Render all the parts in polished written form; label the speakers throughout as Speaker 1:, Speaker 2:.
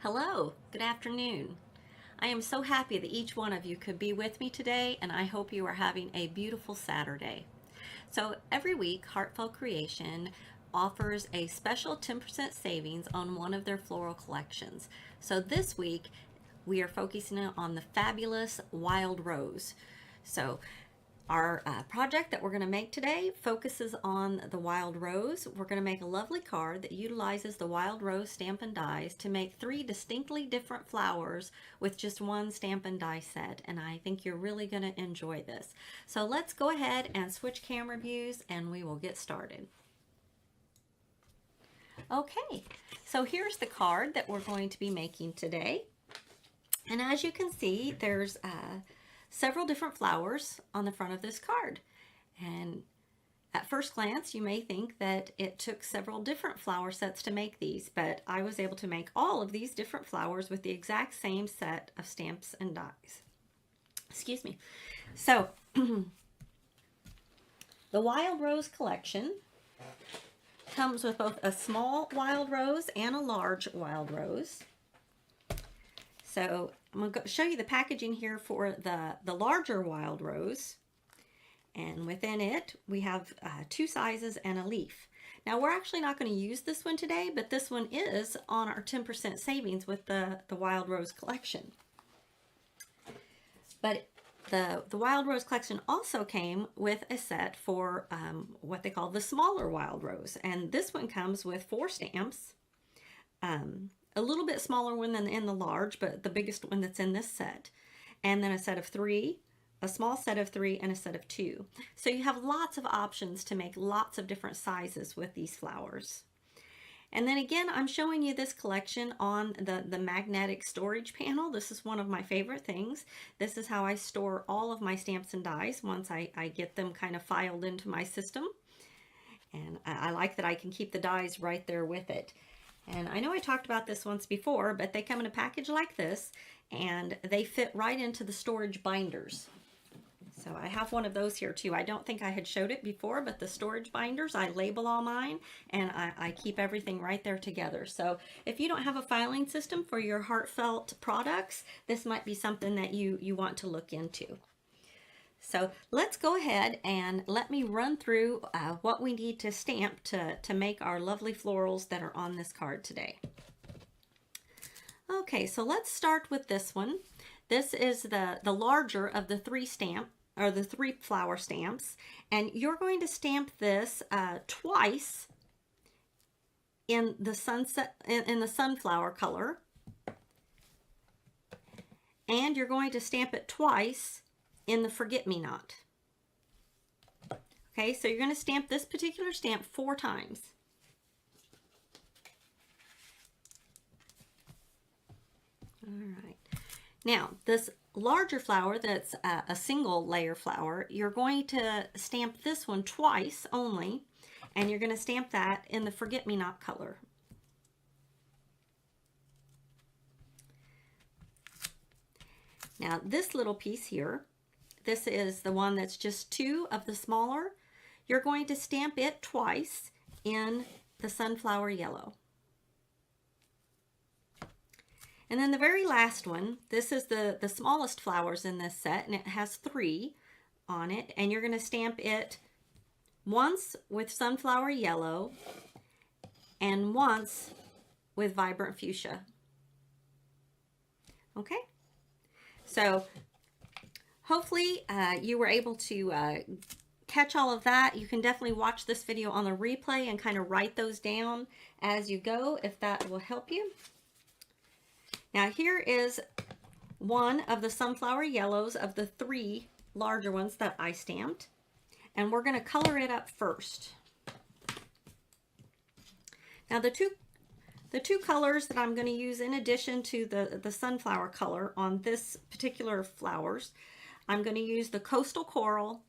Speaker 1: Hello, good afternoon. I am so happy that each one of you could be with me today, and I hope you are having a beautiful Saturday. So every week, Heartfelt Creation offers a special 10% savings on one of their floral collections. So this week, we are focusing on the fabulous Wild Rose. So our project that we're going to make today focuses on the wild rose. We're going to make a lovely card that utilizes the wild rose Stampin' Dies to make 3 distinctly different flowers with just one Stampin' Die set. And I think you're really going to enjoy this. So let's go ahead and switch camera views and we will get started. Okay, so here's the card that we're going to be making today. And as you can see, there's several different flowers on the front of this card. And at first glance, you may think that it took several different flower sets to make these, but I was able to make all of these different flowers with the exact same set of stamps and dies. Excuse me. So, the Wild Rose collection comes with both a small wild rose and a large wild rose. So I'm going to show you the packaging here for the larger wild rose. And within it, we have 2 sizes and a leaf. Now, we're actually not going to use this one today, but this one is on our 10% savings with the Wild Rose collection. But the Wild Rose collection also came with a set for what they call the smaller Wild Rose. And this one comes with 4 stamps. A little bit smaller one than in the large, but the biggest one that's in this set. And then a set of 3, a small set of 3, and a set of 2. So you have lots of options to make lots of different sizes with these flowers. And then again, I'm showing you this collection on the magnetic storage panel. This is one of my favorite things. This is how I store all of my stamps and dies once I get them kind of filed into my system. And I like that I can keep the dies right there with it. And I know I talked about this once before, but they come in a package like this, and they fit right into the storage binders. So I have one of those here too. I don't think I had showed it before, but the storage binders, I label all mine, and I keep everything right there together. So if you don't have a filing system for your Heartfelt products, this might be something that you want to look into. So let's go ahead and let me run through what we need to stamp to make our lovely florals that are on this card today. Okay, so let's start with this one. This is the larger of the 3 flower stamps, and you're going to stamp this twice in the sunflower color, and you're going to stamp it twice in the forget-me-not. Okay, so you're going to stamp this particular stamp 4 times. All right. Now, this larger flower that's a single layer flower, you're going to stamp this one twice only, and you're going to stamp that in the forget-me-not color. Now, this little piece here, this is the one that's just 2 of the smaller. You're going to stamp it twice in the sunflower yellow. And then the very last one, this is the smallest flowers in this set, and it has 3 on it. And you're going to stamp it once with sunflower yellow and once with vibrant fuchsia. Okay? So hopefully you were able to catch all of that. You can definitely watch this video on the replay and kind of write those down as you go if that will help you. Now here is one of the sunflower yellows of the 3 larger ones that I stamped. And we're going to color it up first. Now the two colors that I'm going to use in addition to the sunflower color on this particular flowers, I'm going to use the Coastal Coral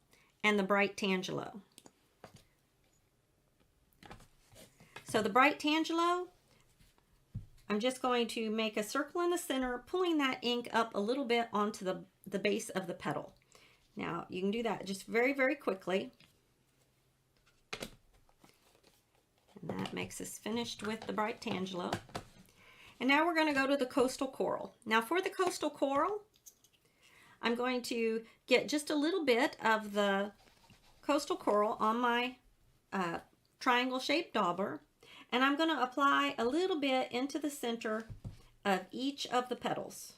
Speaker 1: and the Bright Tangelo. So the Bright Tangelo, I'm just going to make a circle in the center, pulling that ink up a little bit onto the base of the petal. Now you can do that just very, very quickly. And that makes us finished with the Bright Tangelo. And now we're going to go to the coastal coral. Now for the coastal coral, I'm going to get just a little bit of the coastal coral on my triangle shaped dauber, and I'm going to apply a little bit into the center of each of the petals.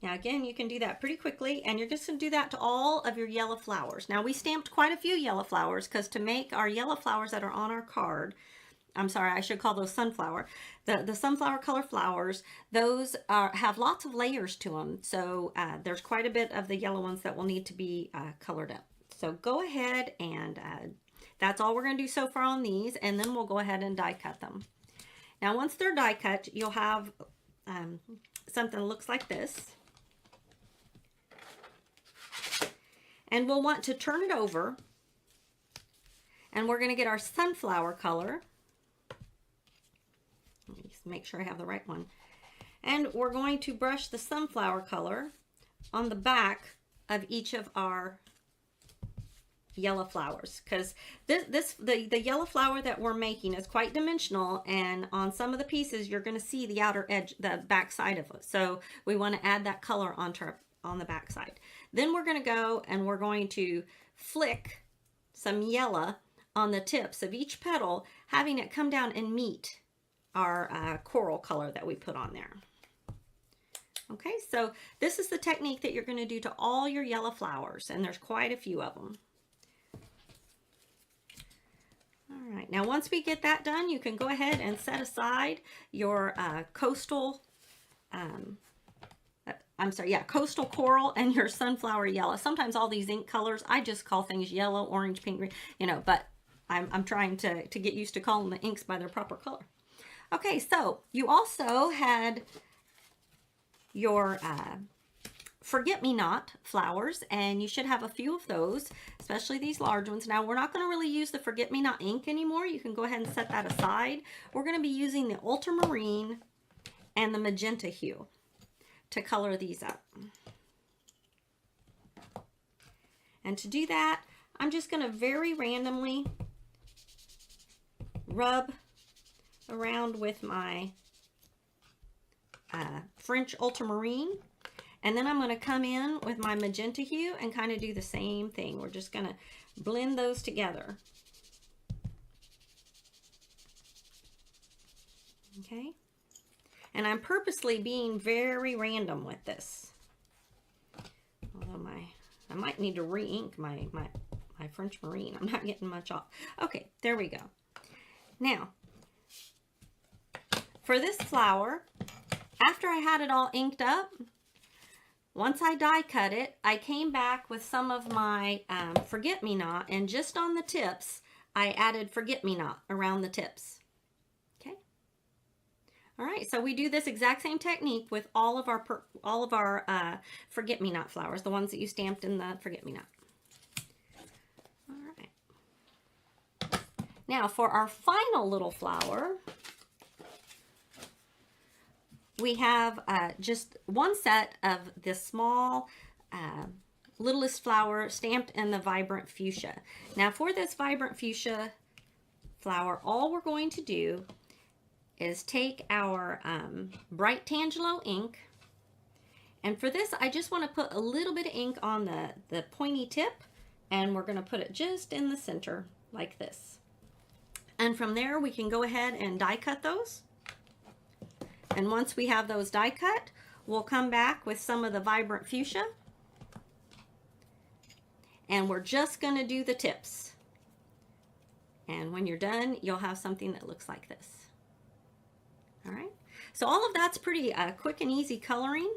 Speaker 1: Now again, you can do that pretty quickly, and you're just going to do that to all of your yellow flowers. Now we stamped quite a few yellow flowers because to make our yellow flowers that are on our card, I'm sorry, I should call those sunflower. The sunflower color flowers, those have lots of layers to them. So there's quite a bit of the yellow ones that will need to be colored up. So go ahead and that's all we're going to do so far on these, and then we'll go ahead and die cut them. Now once they're die cut, you'll have something that looks like this. And we'll want to turn it over, and we're going to get our sunflower color. Let me just make sure I have the right one. And we're going to brush the sunflower color on the back of each of our yellow flowers, because the yellow flower that we're making is quite dimensional, and on some of the pieces you're going to see the outer edge, the back side of it. So we want to add that color on the back side. Then we're going to go and we're going to flick some yellow on the tips of each petal, having it come down and meet our coral color that we put on there. Okay, so this is the technique that you're going to do to all your yellow flowers, and there's quite a few of them. All right, now once we get that done, you can go ahead and set aside your coastal coral and your sunflower yellow. Sometimes all these ink colors, I just call things yellow, orange, pink, green, you know, but I'm trying to get used to calling the inks by their proper color. Okay, so you also had your forget-me-not flowers, and you should have a few of those, especially these large ones. Now, we're not going to really use the forget-me-not ink anymore. You can go ahead and set that aside. We're going to be using the ultramarine and the magenta hue to color these up. And to do that, I'm just going to very randomly rub around with my French ultramarine, and then I'm going to come in with my magenta hue and kind of do the same thing. We're just going to blend those together. Okay, and I'm purposely being very random with this. Although I might need to re-ink my French marine. I'm not getting much off. Okay, there we go. Now, for this flower, after I had it all inked up, once I die cut it, I came back with some of my forget-me-not, and just on the tips, I added forget-me-not around the tips. Okay. All right, so we do this exact same technique with all of our forget-me-not flowers, the ones that you stamped in the forget-me-not. All right. Now for our final little flower, we have just one set of the small littlest flower stamped in the vibrant fuchsia. Now for this vibrant fuchsia flower, all we're going to do is take our bright Tangelo ink, and for this I just want to put a little bit of ink on the pointy tip, and we're going to put it just in the center like this. And from there we can go ahead and die cut those. And once we have those die cut, we'll come back with some of the vibrant fuchsia, and we're just going to do the tips. And when you're done, you'll have something that looks like this. All right, so all of that's pretty quick and easy coloring.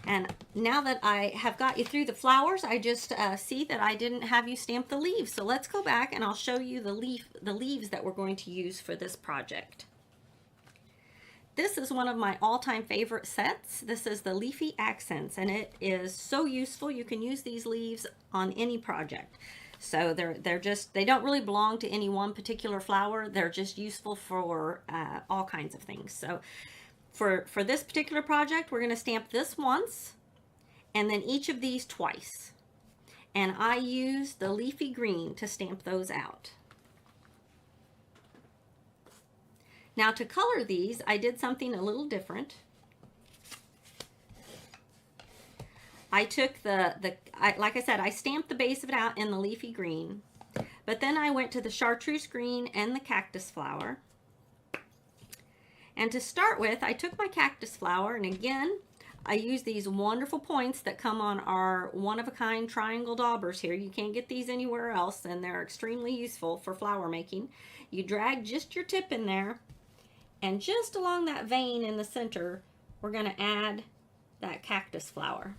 Speaker 1: And now that I have got you through the flowers, I just see that I didn't have you stamp the leaves. So let's go back and I'll show you the leaves that we're going to use for this project. This is one of my all-time favorite sets. This is the Leafy Accents, and it is so useful. You can use these leaves on any project. So they don't really belong to any one particular flower. They're just useful for all kinds of things. So for this particular project, we're going to stamp this once, and then each of these twice. and I used the leafy green to stamp those out. Now to color these, I did something a little different. I took like I said, I stamped the base of it out in the leafy green, but then I went to the chartreuse green and the cactus flower. And to start with, I took my cactus flower, and again, I use these wonderful points that come on our one-of-a-kind triangle daubers here. You can't get these anywhere else, and they're extremely useful for flower making. You drag just your tip in there, and just along that vein in the center, we're going to add that cactus flower.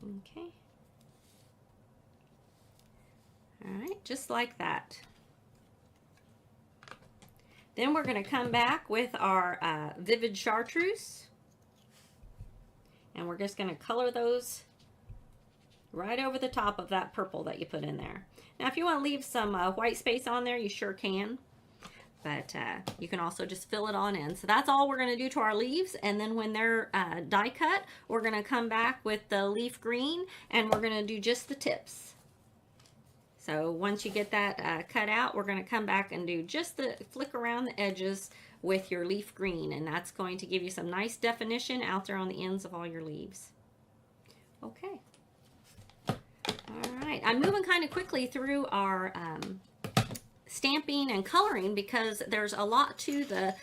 Speaker 1: Okay. All right, just like that. Then we're going to come back with our vivid chartreuse, and we're just going to color those right over the top of that purple that you put in there. Now if you want to leave some white space on there, you sure can, but you can also just fill it on in. So that's all we're going to do to our leaves, and then when they're die cut, we're going to come back with the leaf green, and we're going to do just the tips. So once you get that cut out, we're going to come back and do just the flick around the edges with your leaf green, and that's going to give you some nice definition out there on the ends of all your leaves. Okay. All right, I'm moving kind of quickly through our stamping and coloring because there's a lot to the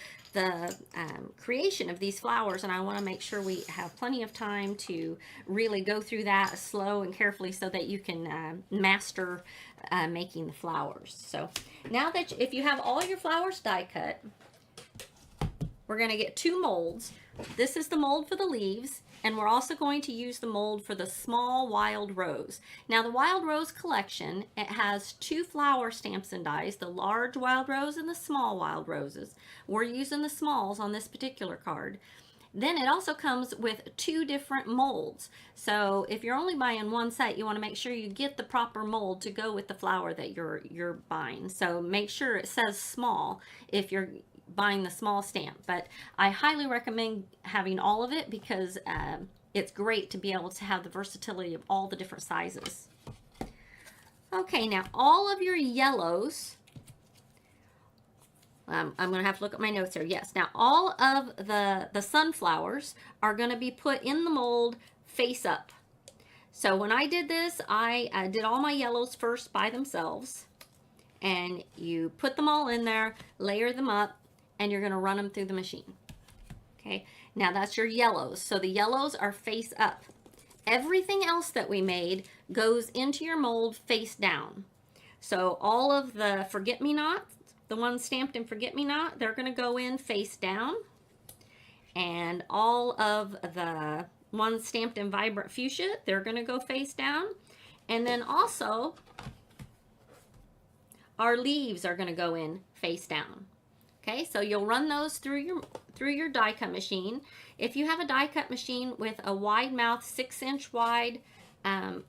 Speaker 1: creation of these flowers, and I want to make sure we have plenty of time to really go through that slow and carefully so that you can master making the flowers. So now that if you have all your flowers die cut, we're going to get 2 molds. This is the mold for the leaves, and we're also going to use the mold for the small wild rose. Now the wild rose collection, it has 2 flower stamps and dies, the large wild rose and the small wild roses. We're using the smalls on this particular card. Then it also comes with 2 different molds. So if you're only buying one set, you want to make sure you get the proper mold to go with the flower that you're buying. So make sure it says small if you're buying the small stamp, but I highly recommend having all of it because it's great to be able to have the versatility of all the different sizes. Okay, now all of your yellows, I'm going to have to look at my notes here. Yes, now all of the sunflowers are going to be put in the mold face up. So when I did this, I did all my yellows first by themselves, and you put them all in there, layer them up, and you're going to run them through the machine. Okay, now that's your yellows. So the yellows are face up. Everything else that we made goes into your mold face down. So all of the forget-me-nots, the ones stamped in forget-me-not, they're going to go in face down. And all of the ones stamped in vibrant fuchsia, they're going to go face down. And then also our leaves are going to go in face down. Okay, so you'll run those through your die cut machine. If you have a die cut machine with a wide mouth, 6-inch wide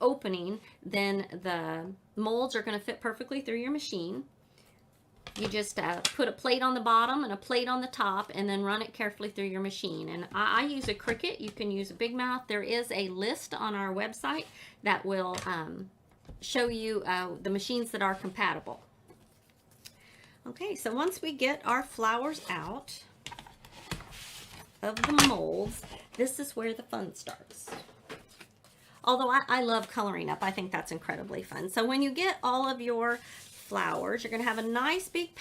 Speaker 1: opening, then the molds are going to fit perfectly through your machine. You just put a plate on the bottom and a plate on the top, and then run it carefully through your machine. And I use a Cricut. You can use a big mouth. There is a list on our website that will show you the machines that are compatible. Okay, so once we get our flowers out of the molds, this is where the fun starts. Although I love coloring up, I think that's incredibly fun. So when you get all of your flowers, you're going to have a nice big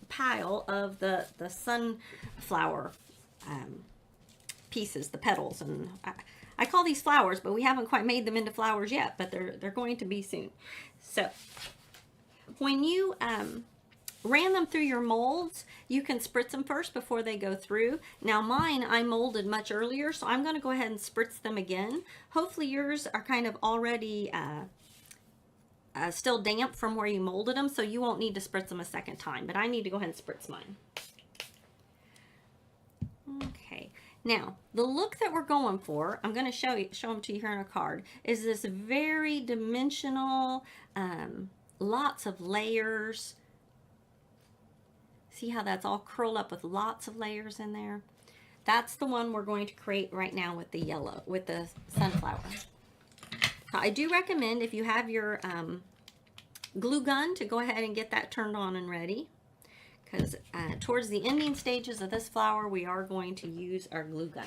Speaker 1: pile of the sunflower pieces, the petals. And I call these flowers, but we haven't quite made them into flowers yet, but they're going to be soon. So when you ran them through your molds, you can spritz them first before they go through. Now mine, I molded much earlier, so I'm going to go ahead and spritz them again. Hopefully yours are kind of already still damp from where you molded them, so you won't need to spritz them a second time, but I need to go ahead and spritz mine. Okay, now the look that we're going for, I'm going to show them to you here on a card, is this very dimensional, lots of layers. See how that's all curled up with lots of layers in there? That's the one we're going to create right now with the yellow, with the sunflower. I do recommend, if you have your glue gun, to go ahead and get that turned on and ready, because towards the ending stages of this flower, we are going to use our glue gun.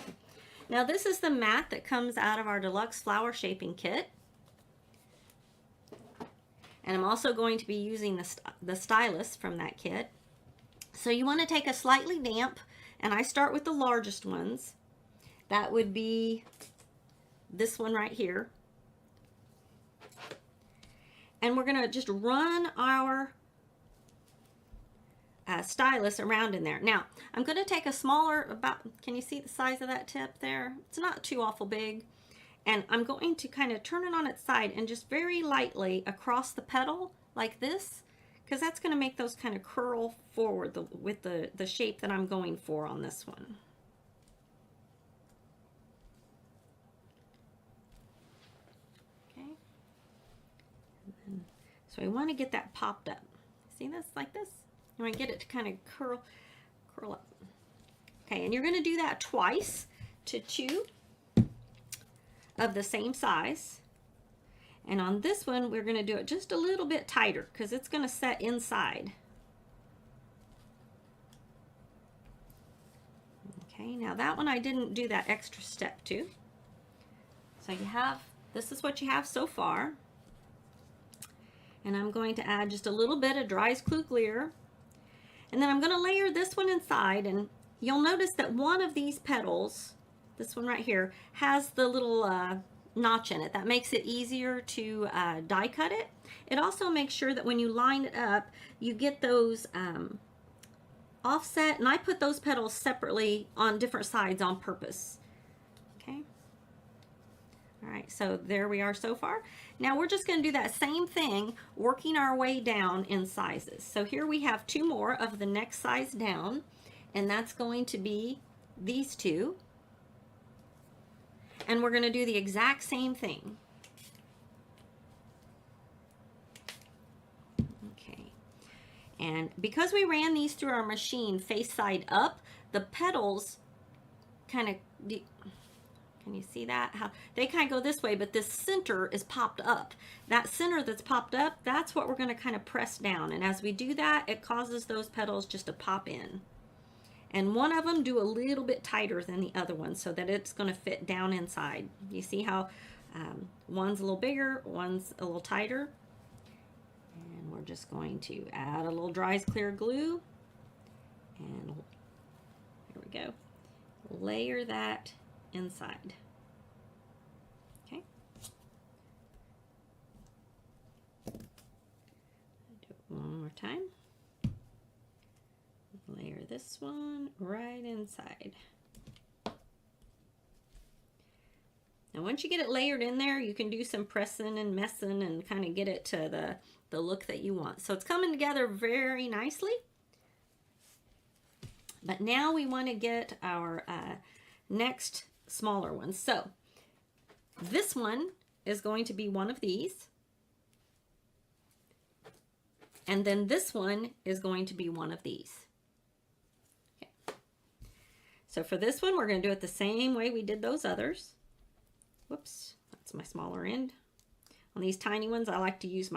Speaker 1: Now this is the mat that comes out of our deluxe flower shaping kit. And I'm also going to be using the stylus from that kit. So you want to take a slightly damp, and I start with the largest ones. That would be this one right here. And we're going to just run our stylus around in there. Now, I'm going to take a smaller, can you see the size of that tip there? It's not too awful big. And I'm going to kind of turn it on its side and just very lightly across the petal like this, because that's going to make those kind of curl forward with the shape that I'm going for on this one. Okay. So I want to get that popped up. See this? Like this? You want to get it to kind of curl up. Okay, and you're going to do that twice to two of the same size. And on this one, we're going to do it just a little bit tighter because it's going to set inside. Okay, now that one I didn't do that extra step to. So you have, this is what you have so far. And I'm going to add just a little bit of dry glue clear. And then I'm going to layer this one inside, and you'll notice that one of these petals, this one right here, has the little notch in it. That makes it easier to die cut it. It also makes sure that when you line it up, you get those offset, and I put those petals separately on different sides on purpose. Okay. All right, so there we are so far. Now we're just going to do that same thing, working our way down in sizes. So here we have two more of the next size down, and that's going to be these two. And we're going to do the exact same thing. Okay. And because we ran these through our machine face side up, the petals kind of, can you see that? How they kind of go this way, but this center is popped up. That center that's popped up, that's what we're going to kind of press down. And as we do that, it causes those petals just to pop in. And one of them do a little bit tighter than the other one so that it's going to fit down inside. You see how one's a little bigger, one's a little tighter. And we're just going to add a little dry clear glue. And here we go. Layer that inside. Okay. Do it one more time. Layer this one right inside. Now once you get it layered in there, you can do some pressing and messing and kind of get it to the look that you want. So it's coming together very nicely. But now we want to get our next smaller ones. So this one is going to be one of these. And then this one is going to be one of these. So for this one, we're going to do it the same way we did those others. Whoops, that's my smaller end. On these tiny ones, I like to use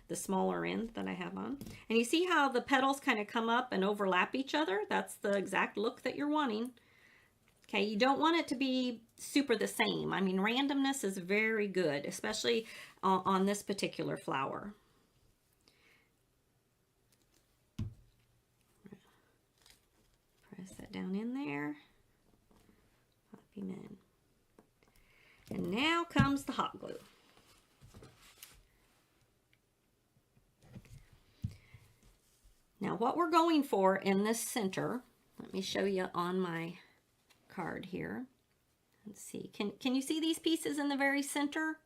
Speaker 1: the smaller end that I have on. And you see how the petals kind of come up and overlap each other? That's the exact look that you're wanting. Okay, you don't want it to be super the same. I mean, randomness is very good, especially on this particular flower. Press that down in there. Pop him in. And now comes the hot glue. Now what we're going for in this center, let me show you on my card here. Let's see, can you see these pieces in the very center?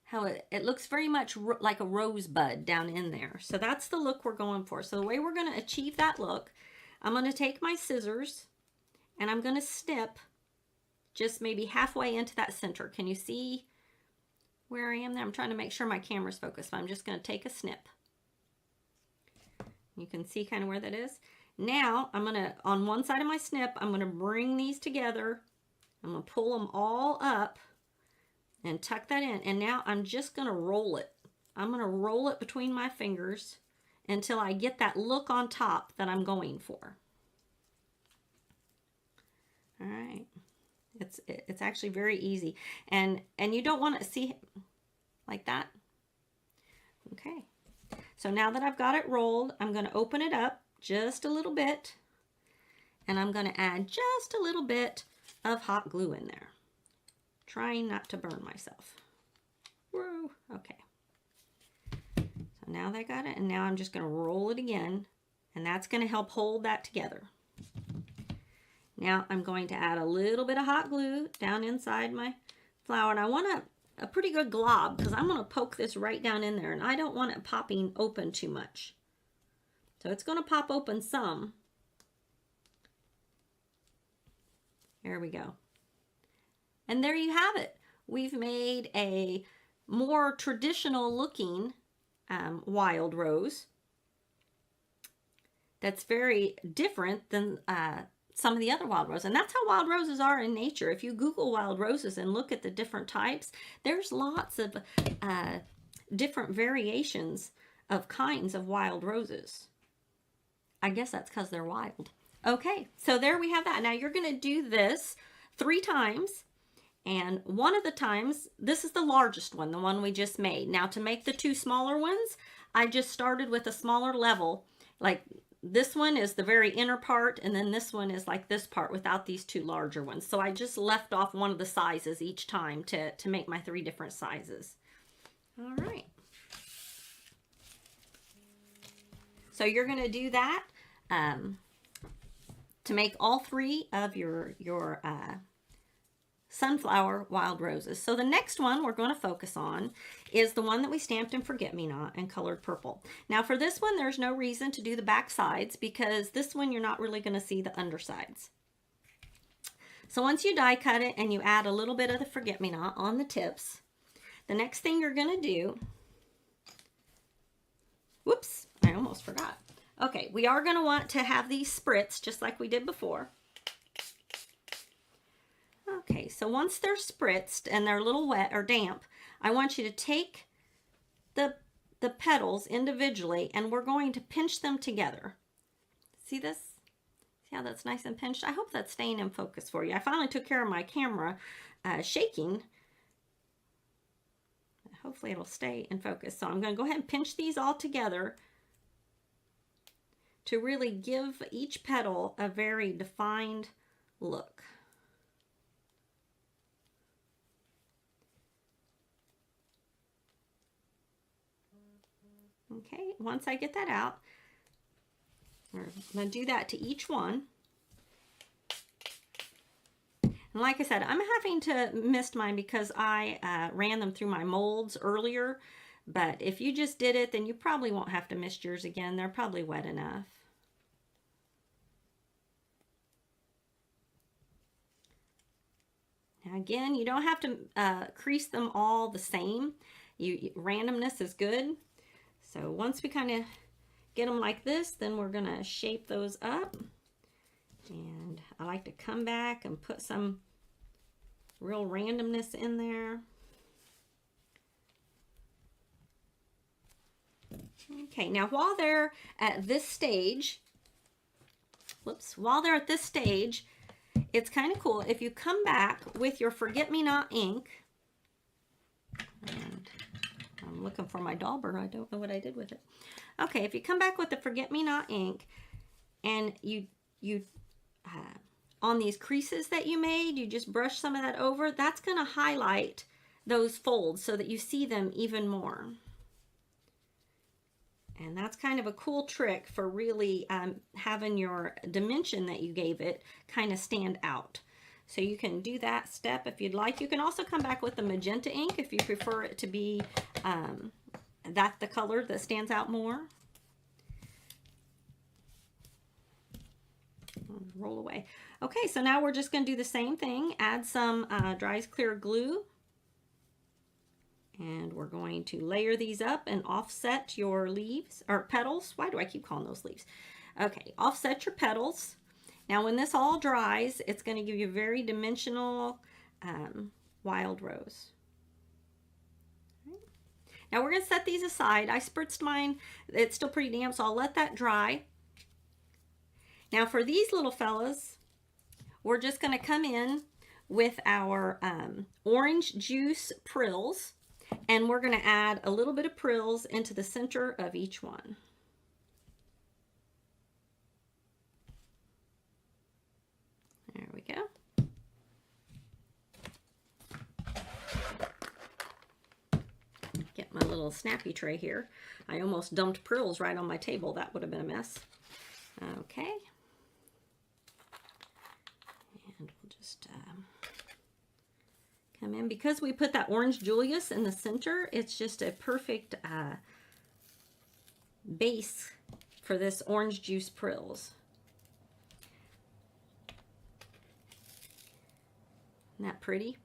Speaker 1: How it looks very much like a rosebud down in there. So that's the look we're going for. So the way we're going to achieve that look, I'm going to take my scissors and I'm going to snip just maybe halfway into that center. Can you see where I am there? I'm trying to make sure my camera's focused, but I'm just going to take a snip. You can see kind of where that is. Now I'm going to, on one side of my snip, I'm going to bring these together I'm going to pull them all up and tuck that in. And now I'm just going to roll it. I'm going to roll it between my fingers until I get that look on top that I'm going for. All right. It's actually very easy. And you don't want to see like that. Okay. So now that I've got it rolled, I'm going to open it up just a little bit. And I'm going to add just a little bit of hot glue in there. Trying not to burn myself. Whoa. Okay. So now that I got it, and now I'm just going to roll it again. And that's going to help hold that together. Now I'm going to add a little bit of hot glue down inside my flower. And I want a pretty good glob because I'm going to poke this right down in there. And I don't want it popping open too much. So it's going to pop open some. There we go. And there you have it. We've made a more traditional looking wild rose that's very different than some of the other wild roses. And that's how wild roses are in nature. If you Google wild roses and look at the different types, there's lots of different variations of kinds of wild roses. I guess that's because they're wild. Okay, so there we have that. Now you're going to do this 3 times. And one of the times, this is the largest one, the one we just made. Now to make the 2 smaller ones, I just started with a smaller level. Like this one is the very inner part, and then this one is like this part without these 2 larger ones. So I just left off one of the sizes each time to make my 3 different sizes. All right. So you're going to do that to make all 3 of your sunflower wild roses. So the next one we're going to focus on is the one that we stamped in Forget-Me-Not and colored purple. Now for this one, there's no reason to do the back sides because this one you're not really going to see the undersides. So once you die cut it and you add a little bit of the Forget-Me-Not on the tips, the next thing you're going to do, whoops, I almost forgot. Okay, we are going to want to have these spritz just like we did before. Okay, so once they're spritzed and they're a little wet or damp, I want you to take the petals individually and we're going to pinch them together. See this? See how that's nice and pinched? I hope that's staying in focus for you. I finally took care of my camera shaking. Hopefully it'll stay in focus. So I'm going to go ahead and pinch these all together to really give each petal a very defined look. Okay, once I get that out, I'm going to do that to each one. And like I said, I'm having to mist mine because I ran them through my molds earlier. But if you just did it, then you probably won't have to mist yours again. They're probably wet enough. Now again, you don't have to crease them all the same. Randomness is good. So once we kind of get them like this, then we're going to shape those up. And I like to come back and put some real randomness in there. Okay, now while they're at this stage, it's kind of cool if you come back with your Forget-Me-Not ink. And I'm looking for my dauber. I don't know what I did with it. Okay, if you come back with the Forget-Me-Not ink and you on these creases that you made, you just brush some of that over, that's going to highlight those folds so that you see them even more. And that's kind of a cool trick for really having your dimension that you gave it kind of stand out. So you can do that step if you'd like. You can also come back with the magenta ink if you prefer it to be the color that stands out more. Roll away. Okay, so now we're just going to do the same thing. Add some dry as clear glue. And we're going to layer these up and offset your leaves, or petals. Why do I keep calling those leaves? Okay, offset your petals. Now when this all dries, it's going to give you a very dimensional wild rose. Now we're going to set these aside. I spritzed mine. It's still pretty damp, so I'll let that dry. Now for these little fellas, we're just going to come in with our orange juice prills, and we're going to add a little bit of prills into the center of each one. There we go. Get my little snappy tray here. I almost dumped prills right on my table. That would have been a mess. Okay. And we'll just come in. Because we put that orange Julius in the center, it's just a perfect base for this orange juice prills. Isn't that pretty?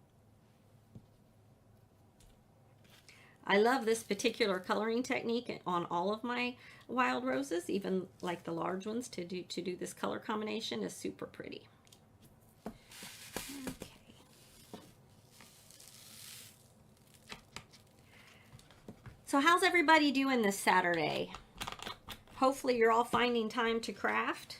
Speaker 1: I love this particular coloring technique on all of my wild roses, even like the large ones. To do this color combination is super pretty. Okay. So how's everybody doing this Saturday? Hopefully you're all finding time to craft.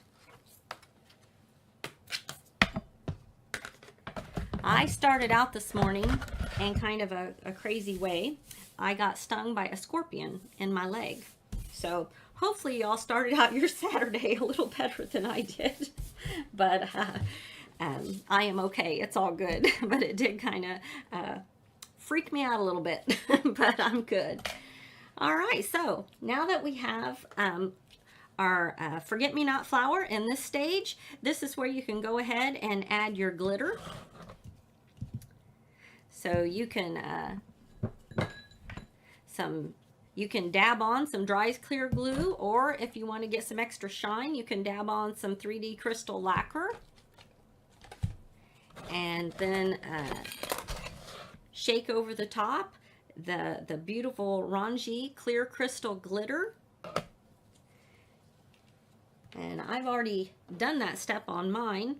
Speaker 1: I started out this morning in kind of a crazy way. I got stung by a scorpion in my leg. So hopefully y'all started out your Saturday a little better than I did. But I am okay. It's all good. But it did kind of freak me out a little bit. But I'm good. All right. So now that we have our forget-me-not flower in this stage, this is where you can go ahead and add your glitter. So you can you can dab on some dry clear glue, or if you want to get some extra shine, you can dab on some 3D crystal lacquer, and then shake over the top the beautiful Ranji clear crystal glitter. And I've already done that step on mine.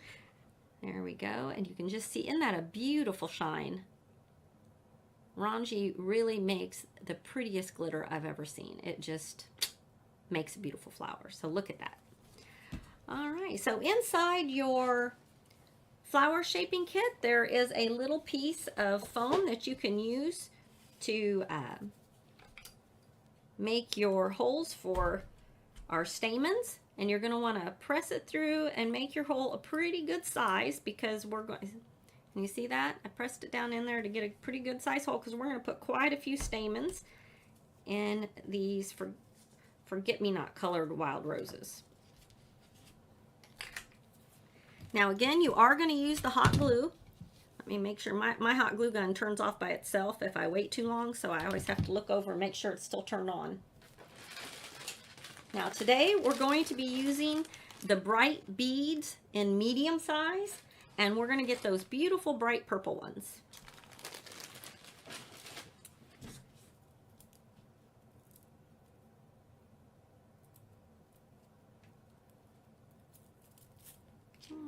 Speaker 1: There we go, and you can just see, isn't that a beautiful shine? Ranji really makes the prettiest glitter I've ever seen. It just makes a beautiful flower. So look at that. All right, so inside your flower shaping kit, there is a little piece of foam that you can use to make your holes for our stamens. And you're going to want to press it through and make your hole a pretty good size, because we're going... Can you see that? I pressed it down in there to get a pretty good size hole, because we're going to put quite a few stamens in these forget-me-not colored wild roses. Now again, you are going to use the hot glue. Let me make sure my hot glue gun turns off by itself if I wait too long, so I always have to look over and make sure it's still turned on. Now today we're going to be using the bright beads in medium size. And we're going to get those beautiful bright purple ones.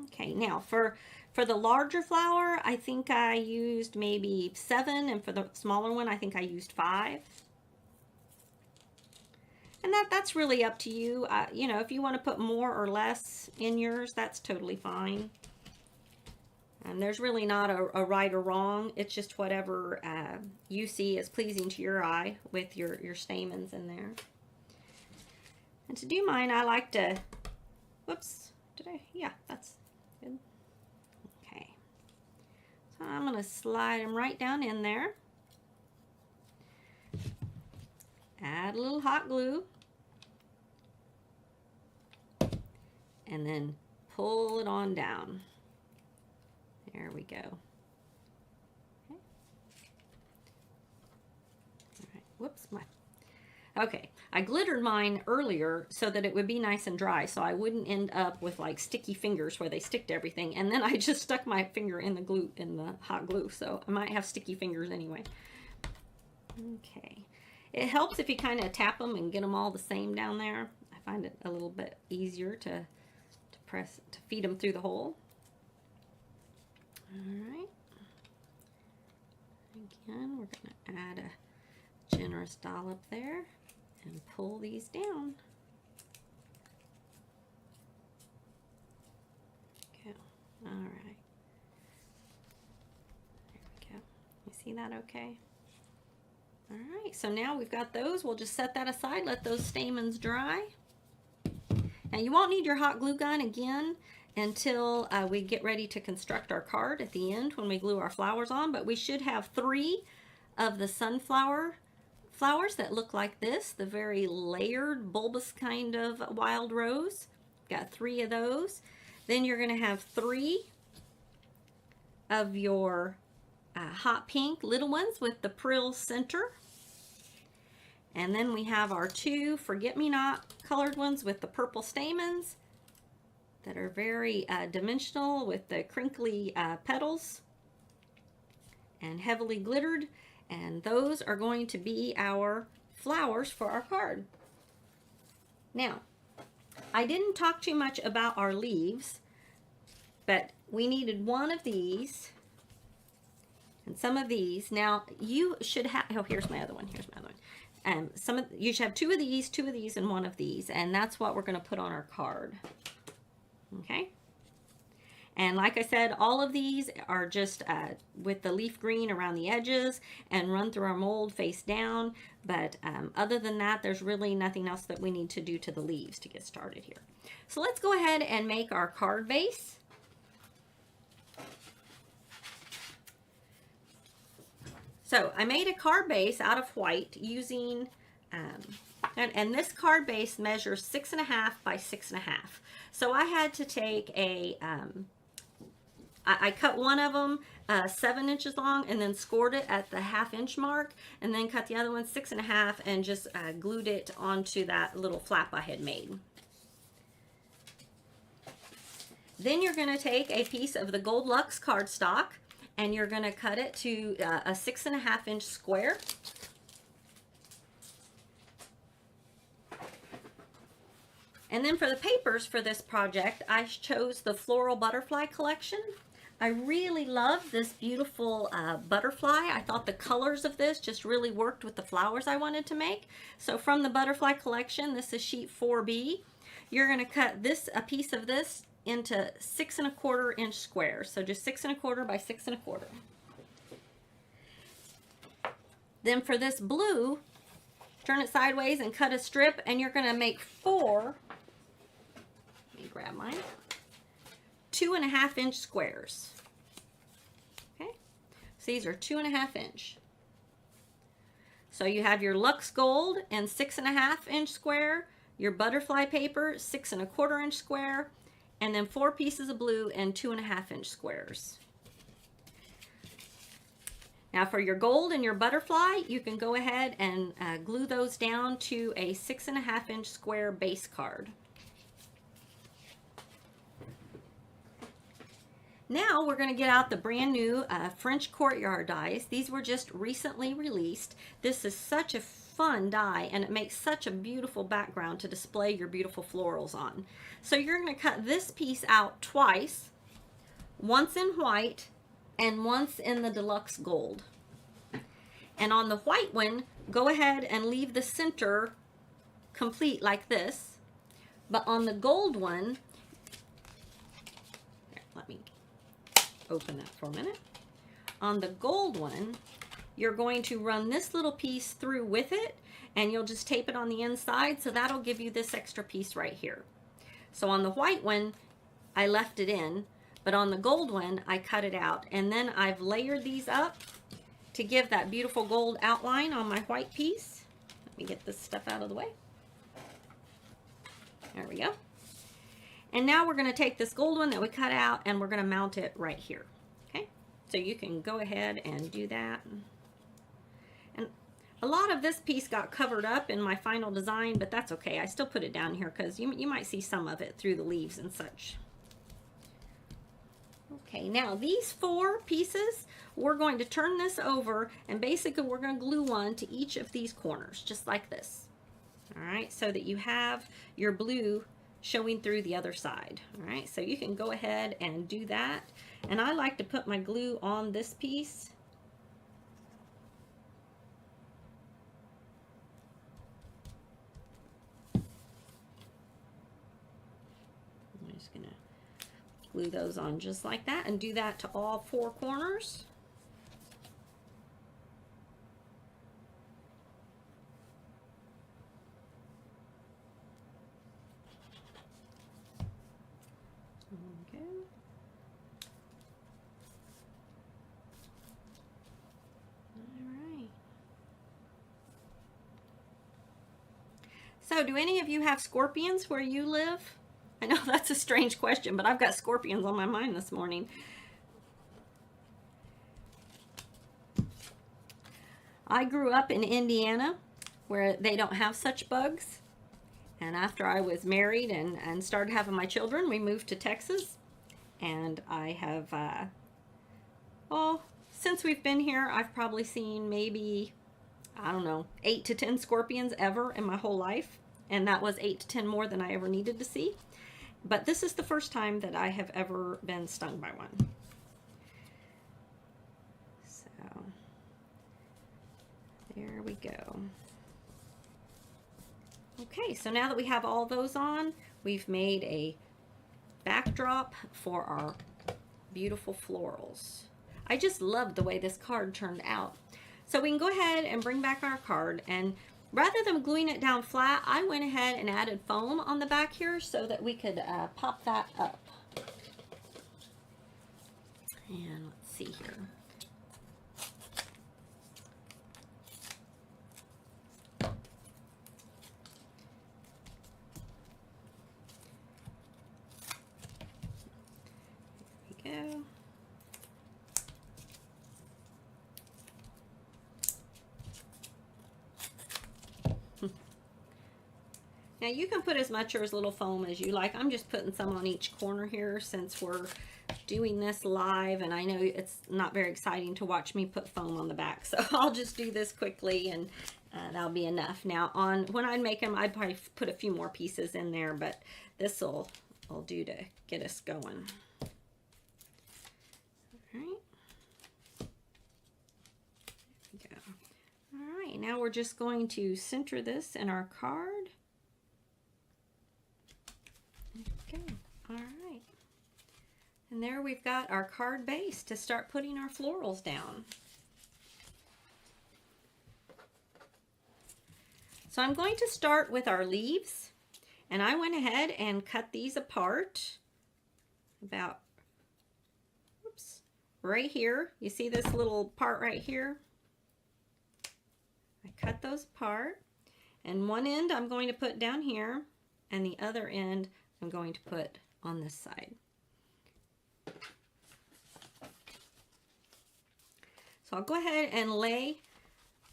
Speaker 1: Okay, now for the larger flower, I think I used maybe 7, and for the smaller one, I think I used 5. And that's really up to you. You know, if you want to put more or less in yours, that's totally fine. And there's really not a right or wrong. It's just whatever you see as pleasing to your eye with your stamens in there. And to do mine, I like to, whoops, yeah, that's good. Okay. So I'm going to slide them right down in there. Add a little hot glue. And then pull it on down. There we go. Okay. All right. Whoops. Okay. I glittered mine earlier so that it would be nice and dry, so I wouldn't end up with like sticky fingers where they stick to everything. And then I just stuck my finger in the hot glue, so I might have sticky fingers anyway. Okay. It helps if you kind of tap them and get them all the same down there. I find it a little bit easier to to feed them through the hole. All right. Again, we're going to add a generous dollop there and pull these down. Okay. All right. There we go. You see that okay? All right, so now we've got those. We'll just set that aside, let those stamens dry. Now you won't need your hot glue gun again until we get ready to construct our card at the end when we glue our flowers on, but we should have 3 of the sunflower flowers that look like this, the very layered bulbous kind of wild rose. Got 3 of those. Then you're going to have 3 of your hot pink little ones with the prill center. And then we have our 2 forget-me-not colored ones with the purple stamens that are very dimensional with the crinkly petals and heavily glittered. And those are going to be our flowers for our card. Now, I didn't talk too much about our leaves, but we needed 1 of these and some of these. Now, you should have, oh, here's my other one. Here's my other one. You should have 2 of these, and 1 of these, and that's what we're going to put on our card. Okay? And like I said, all of these are just with the leaf green around the edges and run through our mold face down. But other than that, there's really nothing else that we need to do to the leaves to get started here. So let's go ahead and make our card base. So I made a card base out of white using, and this card base measures 6.5 by 6.5. So I had to take a, I cut one of them 7 inches long and then scored it at the 1/2 inch mark, and then cut the other one 6.5 and just glued it onto that little flap I had made. Then you're going to take a piece of the Gold Luxe cardstock, and you're going to cut it to a 6.5 inch square. And then for the papers for this project, I chose the Floral Butterfly collection. I really love this beautiful butterfly. I thought the colors of this just really worked with the flowers I wanted to make. So from the butterfly collection, this is sheet 4B. You're going to cut a piece of this into 6.25 inch squares. So just 6.25 by 6.25. Then for this blue, turn it sideways and cut a strip, and you're going to make 4, let me grab mine, 2.5 inch squares. Okay, so these are 2.5 inch. So you have your Luxe Gold and 6.5 inch square, your butterfly paper 6.25 inch square, and then 4 pieces of blue and 2.5 inch squares. Now for your gold and your butterfly, you can go ahead and glue those down to a 6.5 inch square base card. Now we're going to get out the brand new French Courtyard dies. These were just recently released. This is such a fun die, and it makes such a beautiful background to display your beautiful florals on. So you're going to cut this piece out twice, once in white and once in the Deluxe Gold. And on the white one, go ahead and leave the center complete like this. But on the gold one, here, let me open that for a minute. On the gold one, you're going to run this little piece through with it, and you'll just tape it on the inside, so that'll give you this extra piece right here. So on the white one, I left it in, but on the gold one, I cut it out, and then I've layered these up to give that beautiful gold outline on my white piece. Let me get this stuff out of the way. There we go. And now we're going to take this gold one that we cut out, and we're going to mount it right here. Okay, so you can go ahead and do that. And a lot of this piece got covered up in my final design, but that's okay. I still put it down here because you might see some of it through the leaves and such. Okay, now these 4 pieces, we're going to turn this over, and basically we're going to glue one to each of these corners, just like this. All right, so that you have your blue showing through the other side. All right, so you can go ahead and do that. And I like to put my glue on this piece. I'm just gonna glue those on just like that and do that to all 4 corners. Okay. All right. So do any of you have scorpions where you live? I know that's a strange question, but I've got scorpions on my mind this morning. I grew up in Indiana where they don't have such bugs. And after I was married and started having my children, we moved to Texas. And I have, well, since we've been here, I've probably seen maybe, I don't know, 8 to 10 scorpions ever in my whole life. And that was 8 to 10 more than I ever needed to see. But this is the first time that I have ever been stung by one. So, there we go. Okay, so now that we have all those on, we've made a backdrop for our beautiful florals. I just love the way this card turned out. So we can go ahead and bring back our card, and rather than gluing it down flat, I went ahead and added foam on the back here so that we could pop that up. And let's see here. There we go. Now you can put as much or as little foam as you like. I'm just putting some on each corner here since we're doing this live, and I know it's not very exciting to watch me put foam on the back, so I'll just do this quickly and that'll be enough. Now when I make them, I'd probably put a few more pieces in there, but this will do to get us going. All right. There we go. All right, now we're just going to center this in our card. Okay, all right. And there we've got our card base to start putting our florals down. So I'm going to start with our leaves, and I went ahead and cut these apart about, oops, right here. You see this little part right here? I cut those apart, and one end I'm going to put down here, and the other end I'm going to put on this side. So I'll go ahead and lay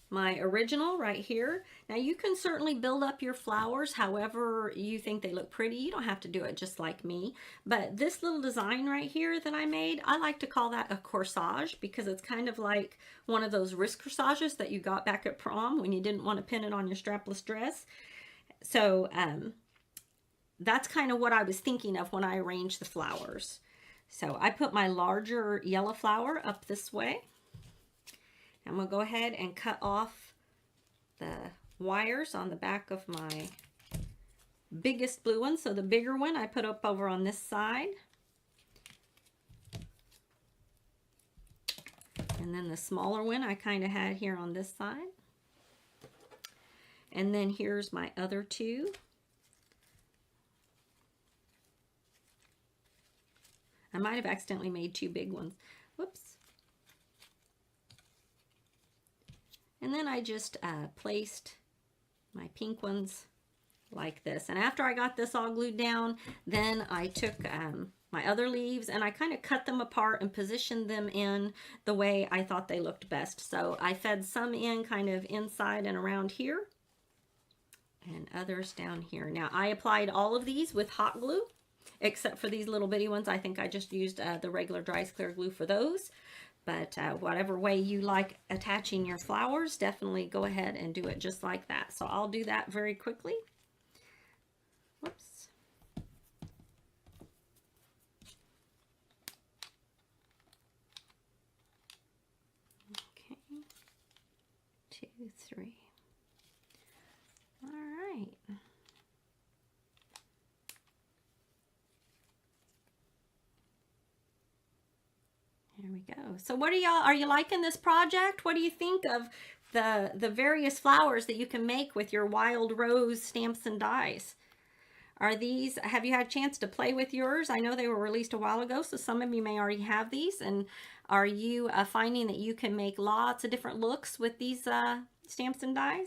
Speaker 1: my original right here. Now you can certainly build up your flowers however you think they look pretty. You don't have to do it just like me. But this little design right here that I made, I like to call that a corsage because it's kind of like one of those wrist corsages that you got back at prom when you didn't want to pin it on your strapless dress. So that's kind of what I was thinking of when I arranged the flowers. So I put my larger yellow flower up this way. I'm going to go ahead and cut off the wires on the back of my biggest blue one. So the bigger one I put up over on this side. And then the smaller one I kind of had here on this side. And then here's my other two. I might have accidentally made two big ones. Whoops. And then I just placed my pink ones like this. And after I got this all glued down, then I took my other leaves and I kind of cut them apart and positioned them in the way I thought they looked best. So I fed some in kind of inside and around here and others down here. Now I applied all of these with hot glue, except for these little bitty ones. I think I just used the regular Dry's Clear glue for those. But whatever way you like attaching your flowers, definitely go ahead and do it just like that. So I'll do that very quickly. Whoops. 3. All right. Here we go. So what are you liking this project? What do you think of the various flowers that you can make with your wild rose stamps and dies? Have you had a chance to play with yours? I know they were released a while ago, so some of you may already have these. And are you finding that you can make lots of different looks with these stamps and dies?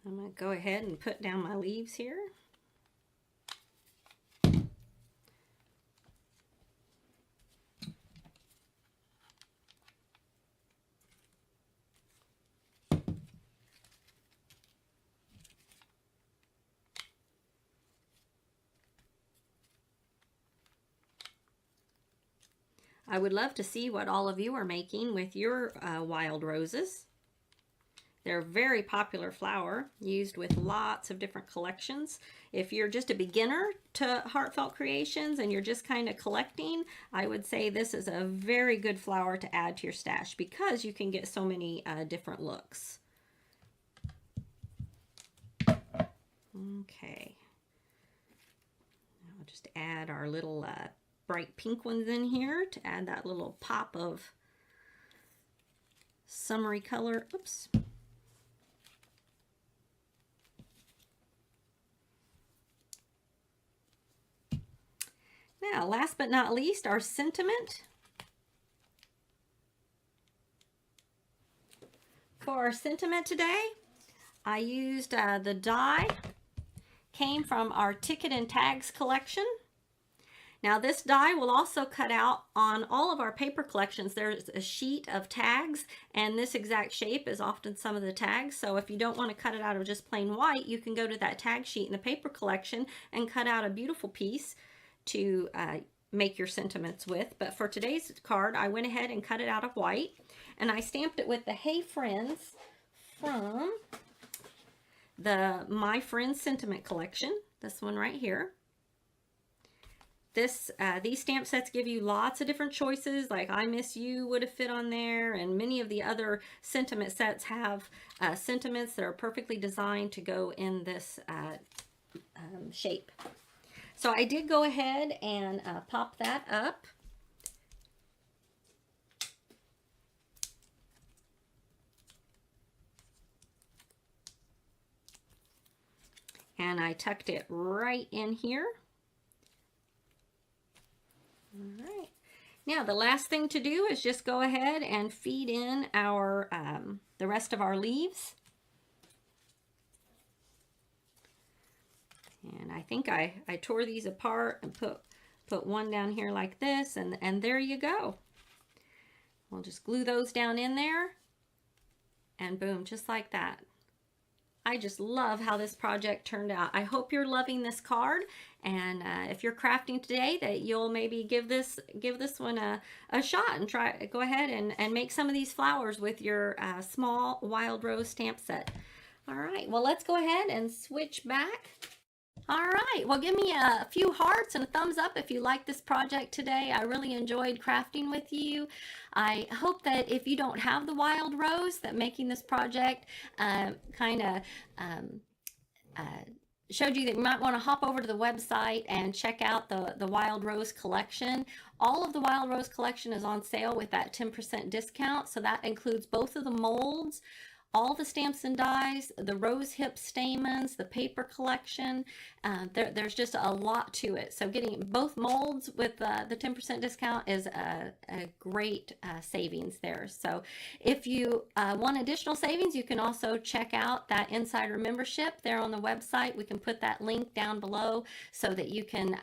Speaker 1: I'm going to go ahead and put down my leaves here. I would love to see what all of you are making with your wild roses. They're a very popular flower, used with lots of different collections. If you're just a beginner to Heartfelt Creations and you're just kind of collecting, I would say this is a very good flower to add to your stash because you can get so many different looks. Okay. I'll just add our little bright pink ones in here to add that little pop of summery color. Oops. Now, last but not least, our sentiment. For our sentiment today, I used the die, came from our Ticket and Tags collection. Now this die will also cut out on all of our paper collections. There's a sheet of tags, and this exact shape is often some of the tags. So if you don't want to cut it out of just plain white, you can go to that tag sheet in the paper collection and cut out a beautiful piece to make your sentiments with. But for today's card, I went ahead and cut it out of white, and I stamped it with the Hey Friends from the My Friends Sentiment collection, this one right here. These stamp sets give you lots of different choices, like I Miss You would have fit on there, and many of the other sentiment sets have sentiments that are perfectly designed to go in this shape. So I did go ahead and pop that up. And I tucked it right in here. All right. Now the last thing to do is just go ahead and feed in our the rest of our leaves. And I think I tore these apart and put one down here like this, and there you go. We'll just glue those down in there, and boom, just like that. I just love how this project turned out. I hope you're loving this card, and if you're crafting today, that you'll maybe give this one a shot and go ahead and make some of these flowers with your small wild rose stamp set. All right, well, let's go ahead and switch back. All right, well, give me a few hearts and a thumbs up if you like this project today. I really enjoyed crafting with you. I hope that if you don't have the wild rose, that making this project kind of showed you that you might want to hop over to the website and check out the Wild Rose collection. All of the Wild Rose collection is on sale with that 10% discount, so that includes both of the molds, all the stamps and dies, the rose hip stamens, the paper collection. There's just a lot to it. So getting both molds with the 10% discount is a great savings there. So if you want additional savings, you can also check out that insider membership there on the website. We can put that link down below so that you can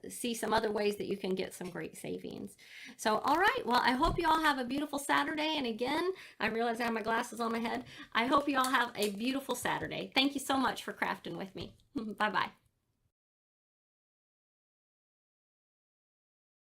Speaker 1: see some other ways that you can get some great savings. So, all right, well, I hope you all have a beautiful Saturday. And again, I realize I have my glasses on my head. I hope you all have a beautiful Saturday. Thank you so much for crafting with me. Bye-bye.